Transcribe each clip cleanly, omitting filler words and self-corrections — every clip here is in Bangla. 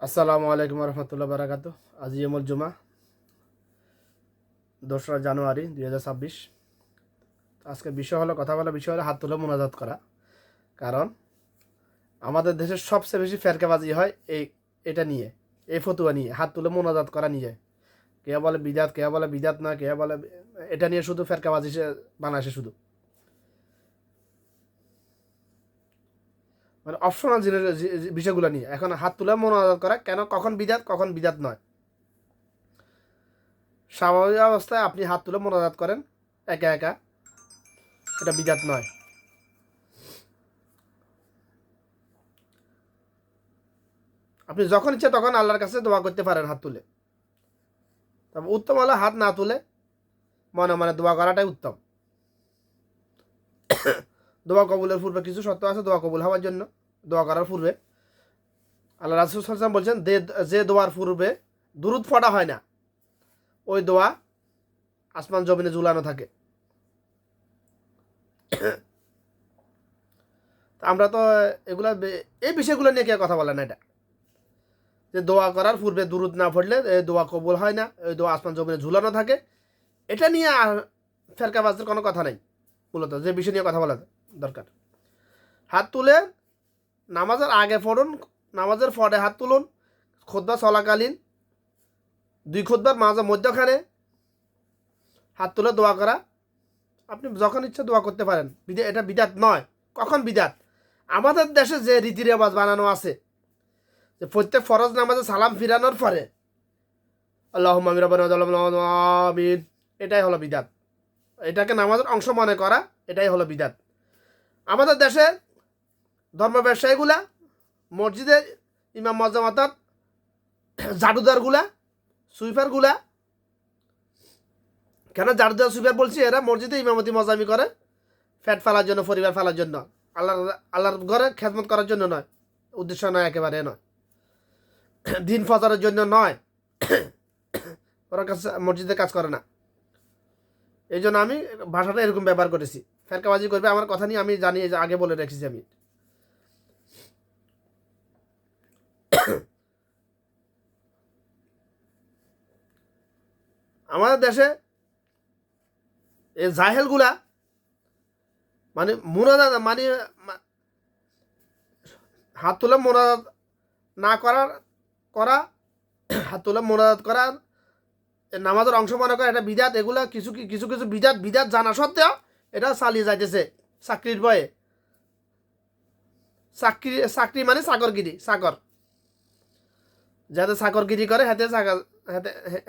আসসালামু আলাইকুম রহমতুল্লাহ বারাকাত। আজ ইয়মুল জুমা 2রা জানুয়ারি 2026। আজকে কথা বলার বিষয় হলো হাত তুলে মোনাজাত করা। কারণ আমাদের দেশের সবচেয়ে বেশি ফেরকাবাজি হয় এটা নিয়ে, এই ফতুয়া নিয়ে, হাত তুলে মোনাজাত করা নিয়ে। কে বলে বিদাত, কে বলে বিদাত না, কে বলে এটা নিয়ে শুধু ফেরকাবাজি বানাইছে শুধু, মানে অপশনাল বিষয়গুলো নিয়ে। এখন হাত তুলে মোনাজাত করা কেন, কখন বিদাত কখন বিদাত নয়। স্বাভাবিক অবস্থায় আপনি হাত তুলে মোনাজাত করেন একা একা, এটা বিদাত নয়। আপনি যখন ইচ্ছে তখন আল্লাহর কাছে দোয়া করতে পারেন হাত তুলে। তবে উত্তম হলো হাত না তুলে মনে মনে দোয়া করাটাই উত্তম। দোয়া কবুলের পূর্বে কিছু শর্ত আছে দোয়া কবুল হওয়ার জন্য। দোয়া করার পূর্বে আল্লাহ রাসূল সাল্লাল্লাহু আলাইহি ওয়াসাল্লাম বলছেন, যে দোয়ার পূর্বে দুরূদ পড়া হয় না, ওই দোয়া আসমান জমিনে ঝুলানো থাকে। আমরা তো এগুলা এই বিষয়গুলো নিয়ে কে কথা বলে না। এটা যে দোয়া করার পূর্বে দুরূদ না পড়লে দোয়া কবুল হয় না, ওই দোয়া আসমান জমিনে ঝুলানো থাকে, এটা নিয়ে ফেরকাবাজদের কোনো কথা নেই। মূলত যে বিষয় নিয়ে কথা বলা দরকার, হাত তুলে নামাজের আগে পড়ুন, নামাজের পরে হাত তুলুন, খুতবা চলাকালীন 2 খুতবার মধ্যখানে হাত তুলে দোয়া করা। আপনি যখন ইচ্ছা দোয়া করতে পারেন, এটা বিদাত নয়। কখন বিদাত? আমাদের দেশে যে রীতি রেওয়াজ বানানো আছে যে প্রত্যেক ফরজ নামাজে সালাম ফিরানোর পরে আল্লাহুম্মা আমিন, এটাই হলো বিদাত। এটাকে নামাজের অংশ মনে করা, এটাই হলো বিদাত। আমাদের দেশে ধর্ম ব্যবসায়ীগুলা, মসজিদের ইমাম মজ্জাম অর্থাৎ জাদুদারগুলা, সুইপারগুলা, কেন জাদুদার সুইপার বলছি, এরা মসজিদে ইমামতি মজামি করে ফ্যাট ফেলার জন্য, পরিবার ফেলার জন্য, আল্লাহর ঘরে খেদমত করার জন্য নয়। উদ্দেশ্য নয়, একেবারে নয়, দিন ফজরের জন্য নয়। ওরা কাছে মসজিদে কাজ করে না। এই জন্য আমি ভাষাটা এরকম ব্যবহার করেছি। ফেরকাবাজি করবে আমার কথা নিয়ে আমি জানি, আগে বলে রেখেছি আমি। আমাদের দেশে এই জাহেলগুলা মানে মোনাজাত মানে হাত তুলে মোনাজাত না করা হাত তুলে মোনাজাত করার নামাজের অংশ মনে করা, এটা বিদাত। এগুলা কিছু কিছু বিদাত জানা সত্ত্বেও এটা চালিয়ে যাইতেছে চাকরির ভয়ে। চাকরি মানে চাকরগিরি, চাকর যাতে চাকরগিরি করে হাতে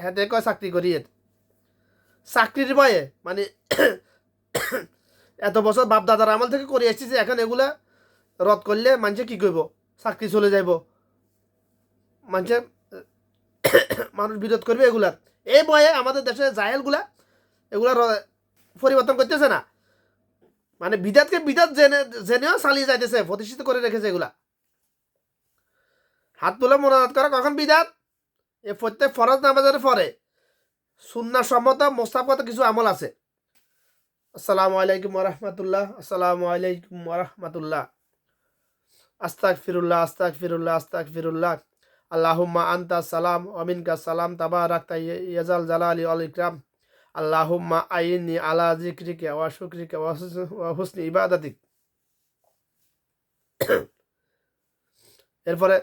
হাতে কয় চাকরি করি। চাকরির ভয়ে মানে এত বছর বাপ দাদার আমল থেকে করে এসেছি, এখন এগুলা রদ করলে মানুষে কি করব, চাকরি চলে যাইব, মানুষ বিরোধ করবে এগুলার। এই বয়ে আমাদের দেশে জাহেলগুলা এগুলা পরিবর্তন করতেছে না। মানে বিদাতকে বিদাত জেনেও চালিয়ে যাইতেছে, প্রতিষ্ঠিত করে রেখেছে এগুলা। হাত তুলে মোনাজাত করা কখন বিদাত? এ প্রত্যেক ফরজ নামাজের পরে সুন্নাহ সম্মত মোস্তাবগত কিছু আমল আছে। আসসালামু আলাইকুম ওরহমতুল্লাহ, আসসালামু আলাইকুম ওরহমতুল্লাহ, আস্তাগফিরুল্লাহ আস্তাগফিরুল্লাহ আস্তাগফিরুল্লাহ, আল্লাহুম্মা আনতা সালাম ওয়া মিনকা সালাম তাবারাকতা ইয়াজাল জালালি ওয়াল ইকরাম, আল্লাহুম্মা আইন্নি আলা যিকরিকা ওয়া শুকরিকা ওয়া হুসনি ইবাদাতিক। এরপরে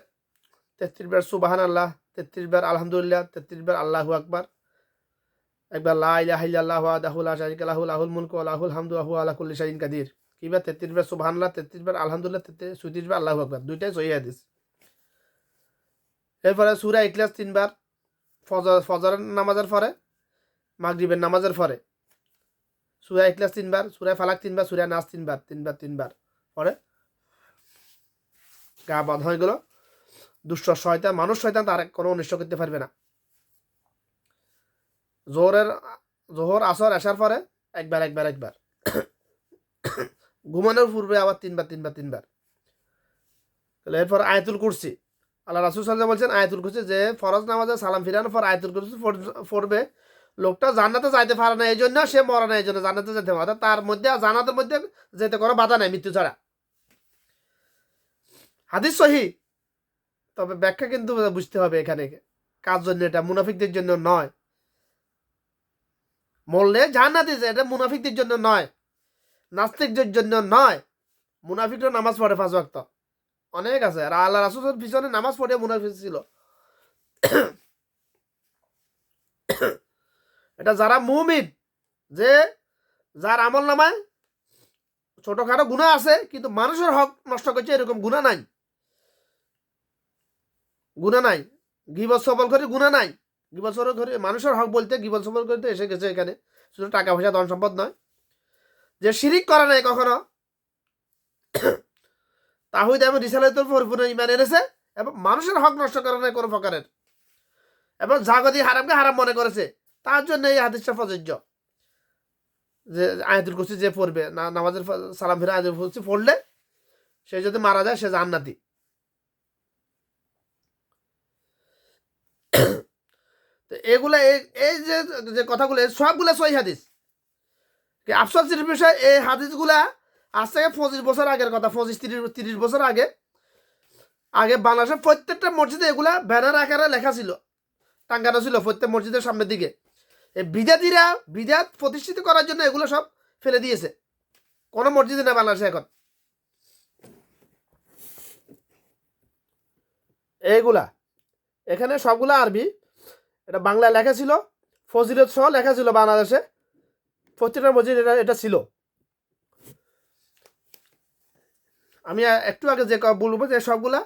33 বার সুবহানাল্লাহ, 33 বার আলহামদুলিল্লাহ, 33 বার আল্লাহু আকবার, একবার লা ইলাহা ইল্লাল্লাহু ওয়াহদাহু লা শারীকা লাহু লাহুল মুলকু ওয়া লাহুল হামদু ওয়া হুয়া আলা কুল্লি শাইইন কাদির। কিবা 33 বার সুবহানাল্লাহ, 33 বার আলহামদুলিল্লাহ, 33 বার আল্লাহু আকবার, দুইটাই সহিহ হাদিস। এরপরে সূরা ইখলাস 3 বার ফজরের নামাজের পরে, মাগরিবের নামাজের পরে সূরা ইখলাস 3 বার, সূরা ফালাক 3 বার, সূরা নাস 3 বার, 3 বার পরে গা বাঁধ হয়ে গেল। দুষ্ট শয়তান, মানুষ শয়তান তার কোনো অনিষ্ট করতে পারবে না। জোহর আসর এশার পরে একবার ঘুমানোর পূর্বে আবার 3 বার। এরপর আয়াতুল কুরসি, আল্লাহ রাসূল সাল্লাল্লাহু আলাইহি ওয়াসাল্লাম বলছেন আয়াতুল কুরসি যে ফরজ নামাজে সালাম ফিরানোর পর আয়াতুল কুরসি পড়বে, লোকটা জান্নাতে যাইতে পারে না এই জন্য, সে মরে না এই জন্য জান্নাতে যেতে পারে। তার মধ্যে জান্নাতের মধ্যে যেতে কোনো বাধা নাই মৃত্যু ছাড়া। হাদিস সহিহ। তবে ব্যাখ্যা কিন্তু বুঝতে হবে এখানে কার জন্য, এটা মুনাফিকদের জন্য নয়। মরলে জান্নাতে যায়, এটা মুনাফিকদের জন্য নয়, নাস্তিকদের জন্য নয়। মুনাফিকরা নামাজ পড়ে 5 ওয়াক্ত, অনেক আছে। আর আল্লাহ রাসূলের পিছনে নামাজ পড়ে মুনাফিক ছিল। এটা যারা মুমিন, যে যার আমল নামায় ছোটখাটো গুনাহ আছে কিন্তু মানুষের হক নষ্ট করছে, এরকম গুনাহ নাই। গুনাহ নাই, গিবত সবল করে গুনাহ নাই। গিবত সবল করে মানুষের হক বলতে গিবত সবল করতে এসে গেছে এখানে, শুধু টাকা পয়সা ধন সম্পদ নয়। যে শিরিক করে নাই কখনো, তাহিদ এবং রিসালাতুল পরিপূর্ণ ঈমান এনেছে এবং মানুষের হক নষ্ট করে নাই কোনো প্রকারের, এবং জাগতিক হারামকে হারাম মনে করেছে, তার জন্য এই হাদিসটা প্রযোজ্য। যে আয়াতুল কুরসি যে পড়বে না, নামাজের সালাম ফিরে আয়াতুল কুরসি পড়লে সে যদি মারা যায় সে জান্নাতি। তো এগুলা এই যে যে কথাগুলো সবগুলা সহি হাদিস। আফসোসের বিষয় এই হাদিসগুলা আজ থেকে 25 বছর আগের কথা, 25-30 বছর আগে বাংলাদেশের প্রত্যেকটা মসজিদে এগুলা ব্যানার আকারে লেখা ছিল, টাঙ্গানো ছিল প্রত্যেক মসজিদের সামনের দিকে। এই বিদাতিরা বিদাত প্রতিষ্ঠিত করার জন্য এগুলো সব ফেলে দিয়েছে, কোনো মসজিদে না বাংলাদেশে এখন এইগুলা। এখানে সবগুলা আরবি, এটা বাংলায় লেখা ছিল, ফজিলত সহ লেখা ছিল বাংলাদেশে প্রত্যেকটা মসজিদ এটা ছিল। আমি একটু আগে যে বলবো যে সবগুলা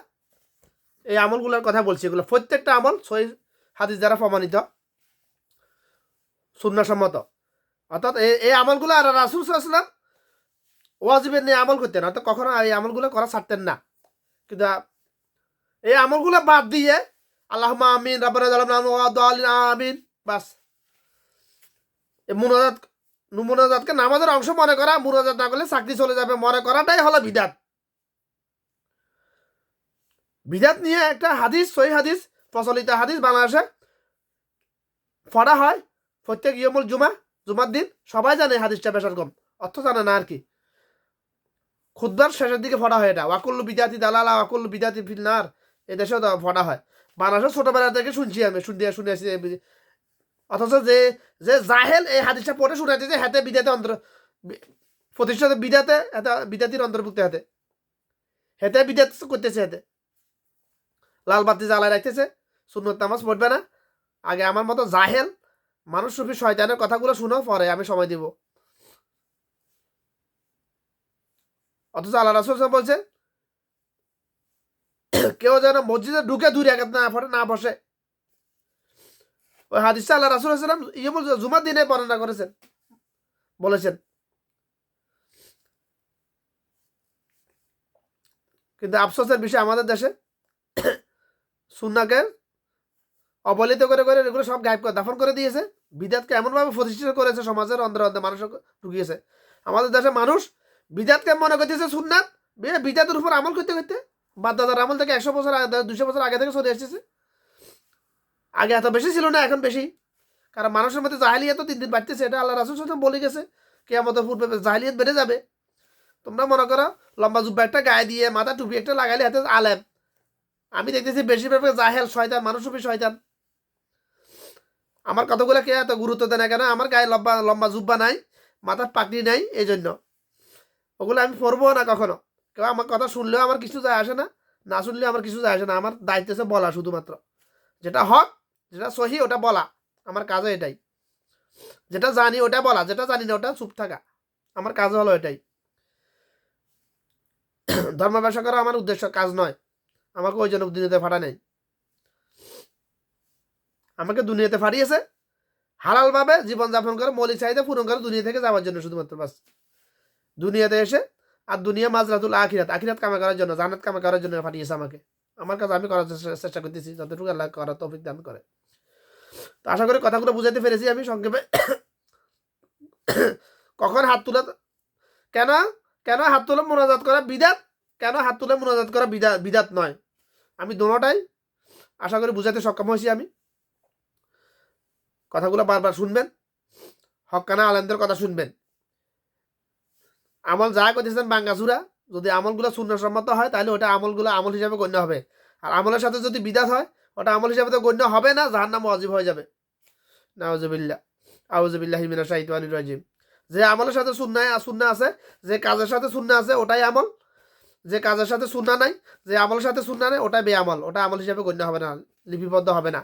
এই আমলগুলোর কথা বলছি, এগুলো প্রত্যেকটা আমল সহি হাদিস দ্বারা প্রমাণিত, সুন্নাহসম্মত। অর্থাৎ এই আমলগুলো আর রাসূল সাল্লাল্লাহু আলাইহি ওয়াসাল্লাম ওয়াজিবের নিয়ে আমল করতেন, অর্থাৎ কখনো এই আমলগুলো করা ছাড়তেন না। কিন্তু এই আমলগুলো বাদ দিয়ে আল্লাহুম্মা আমিন রাব্বানা যালামনা ওয়া দালিন আমিন, বাস এই মুনাজাতকে নামাজের অংশ মনে করা, মুনাজাত না করলে চাকরি চলে যাবে মনে করাটাই হলো বিদাত। বিদাত নিয়ে একটা হাদিস, সহি হাদিস, প্রচলিত হাদিস বাংলাদেশে পড়া হয় প্রত্যেক ইয়মুল জুমার দিন। সবাই জানে হাদিসটা, বেশার কম অর্থ জানে না আর কি। খুতবার শেষের দিকে পড়া হয় এটা, ওয়াকুল্লু বিদাতি দালালা ওয়াকুল্লু বিদাতি ফিন্নার। এদেশেও পড়া হয়, বাংলাদেশে ছোটবেলা থেকে শুনছি আমি, শুনেছি। অথচ যে যে জাহেল এই হাদিসটা পড়ে শুনাইতে যে হাতে বিদাতে প্রতিষ্ঠাতে বিদাতে বিদাতির অন্তর্ভুক্ত হাতে হেতে বিদাত করতেছে, হাতে লাল বাতি জ্বালায় রাখতেছে, সুন্নত নামাজ পড়বে না। আগে আমার মতো জাহেল মানুষ রূপী শয়তানের কথাগুলো শুনো, পরে আমি সময় দিব। অথচ আল্লাহ রাসূল বলছে কেউ যেন মসজিদে ঢুকে 2 রাকাত না বসে। ওই হাদিসটা আল্লাহ রাসূল সাল্লাল্লাহু আলাইহি ওয়াসাল্লাম জুমার দিনে বর্ণনা করেছেন, বলেছেন। কিন্তু আফসোসের বিষয় আমাদের দেশে সুন্নাহকে অবহেলিত করে এগুলো সব গায়েব করে দাফন করে দিয়েছে। বিদাতকে এমনভাবে প্রতিষ্ঠিত করেছে সমাজের অন্তরে মানুষ ঢুকিয়েছে। আমাদের দেশে মানুষ বিদাতকে মনে করতেছে সুন্নাত, বিদাতের উপর আমল করতে করতে বাদদাদার আমল থেকে 100 বছর 200 বছর আগে থেকে চলে এসেছে। আগে এত বেশি ছিল না, এখন বেশি, কারণ মানুষের মধ্যে জাহেলিয়াত দিন দিন বাড়তেছে। এটা আল্লাহ রাসূল সাল্লাল্লাহু আলাইহি ওয়াসাল্লাম বলে গেছে, কিয়ামতের পূর্বে জাহেলিয়াত বেড়ে যাবে। তোমরা মনে করো লম্বা জুব্বা একটা গায়ে দিয়ে মাথা টুপি একটা লাগাইলে হাতে আলেম, আমি দেখতেছি বেশিরভাগ জাহেল শয়তান, মানুষরূপী শয়তান। আমার কতগুলো কে এত গুরুত্ব দেয় না কেন? আমার গায়ে লম্বা জুব্বা নাই, মাথার পাগড়ি নাই, এই জন্য ওগুলো আমি পড়বো না কখনো। কেউ আমার কথা শুনলেও আমার কিছু যায় আসে না, না শুনলেও আমার কিছু যায় আসে না। আমার দায়িত্ব হচ্ছে বলা, শুধুমাত্র যেটা হক, যেটা সহি ওটা বলা, আমার কাজও এটাই। যেটা জানি ওটা বলা, যেটা জানি না ওটা চুপ থাকা, আমার কাজ হলো এটাই। ধর্ম ব্যবসা করা আমার উদ্দেশ্য, কাজ নয়। আমাকে ওই জন্য দুনিয়াতে ফাটা নেই, আমাকে দুনিয়াতে ফাটিয়েছে হালালভাবে জীবনযাপন করে, মৌলিক চাহিদা পূরণ করে দুনিয়া থেকে যাওয়ার জন্য শুধুমাত্র, বাস। দুনিয়াতে এসে আর দুনিয়া মাজরাতুল আখিরাত, আখিরাত কামা করার জন্য, জান্নাত কামা করার জন্য ফাটিয়েছে আমাকে। আমার কাজ আমি করার চেষ্টা করতেছি, যতটুকু আল্লাহ করার তৌফিক দান করে। তো আশা করি কথাগুলো বুঝাইতে পেরেছি আমি সংক্ষেপে। কখন হাত তুলে, কেন হাত তুলে মোনাজাত করা বিদাত, কেন হাত তুলে মোনাজাত করা বিদাত নয়, আমি দোনোটাই আশা করি বুঝাতে সক্ষম হয়েছি আমি। কথাগুলো বারবার শুনবেন, হক্কানা আলেমদের কথা শুনবেন। আমল যা করতেছেন বাঙ্গাচুরা, যদি আমলগুলো সুন্নাহসম্মত হয় তাহলে ওটা আমলগুলো আমল হিসাবে গণ্য হবে। আর আমলের সাথে যদি বিদাত হয় ওটা আমল হিসাবে তো গণ্য হবে না, জাহান্নাম ওয়াজিব হয়ে যাবে। নাউজুবিল্লাহ, আউযুবিল্লাহি মিনাশ শাইতানির রাজিম। যে আমলের সাথে সুন্নাহ আছে, যে কাজের সাথে সুন্নাহ আছে ওটাই আমল, যে কাজের সাথে সুন্নাহ নাই, যে আমলের সাথে সুন্নাহ নেই ওটাই বেআমল, ওটা আমল হিসাবে গণ্য হবে না, লিপিবদ্ধ হবে না।